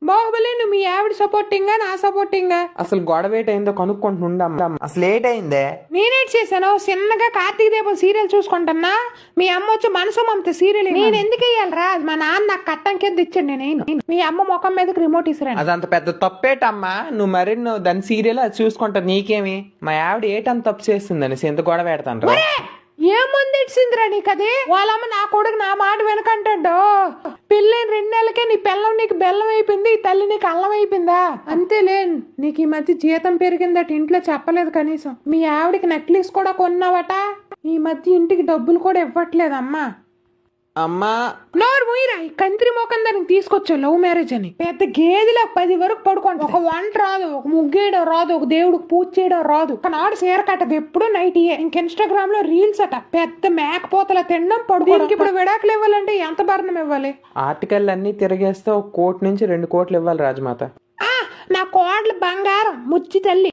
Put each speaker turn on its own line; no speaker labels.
బాహుబలి నువ్వు మీ ఆవిడ సపోర్టింగా నా సపోర్టింగా?
అసలు గొడవ ఏటైందో కనుక్కుంటుండమ్మా. అసలు ఏటైందే?
నేనేట్ చేశాను, చిన్నగా కార్తీక దీపం సీరియల్ చూసుకుంటున్నా. మీ అమ్మ వచ్చి మనసు మమత సీరియల్ నేను ఎందుకు వేయాలరా? మా నాన్న నాకు కట్టం కింద ఇచ్చాడు, నేను మీ అమ్మ ముఖం మీదకి రిమోట్ ఇసిరాను.
అదంత పెద్ద తప్పేటమ్మా. నువ్వు దాని సీరియల్ అది చూసుకుంటా నీకేమి? మా ఆవిడ ఏటంత తప్పు చేస్తుందని ఎంత గొడవ పెడతాను.
ఏముంది ఇచ్చిందిరా నీకది? వాళ్ళమ్మ నా కొడుకు నా మాట వెనకంటాడు. పెళ్ళైన 2 నెలలకే నీ పిల్లం నీకు బెల్లం అయిపోయింది, ఈ తల్లి నీకు అల్లం అయిపోయిందా? అంతేలే, నీకు ఈ మధ్య జీతం పెరిగిందట, ఇంట్లో చెప్పలేదు కనీసం. మీ ఆవిడకి నెక్లెస్ కూడా కొన్నావట, ఈ మధ్య ఇంటికి డబ్బులు కూడా ఇవ్వట్లేదమ్మా.
అమ్మా
నోరు మూయిరా, ఈ కంత్రి మొఖం దానికి తీసుకొచ్చావు లవ్ మ్యారేజ్ అని. పెద్ద గేదెలో 10 వరకు పడుకోండి. ఒక వంట రాదు, ఒక ముగ్గేయడం రాదు, ఒక దేవుడికి పూజ చేయడం రాదు. ఒకనాడు చీర కట్టదు, ఎప్పుడు నైటీయే. ఇంక ఇన్స్టాగ్రామ్ లో రీల్స్ అట, పెద్ద మేకపోతల తినడం పడుకోవడం. ఇప్పుడు విడాకులు ఇవ్వాలంటే ఎంత భరణం ఇవ్వాలి?
ఆర్టికల్ అన్ని తిరిగేస్తే 1 కోటి నుంచి 2 కోట్లు ఇవ్వాలి రాజమాత.
నా కోడలు బంగారం ముచ్చి తల్లి.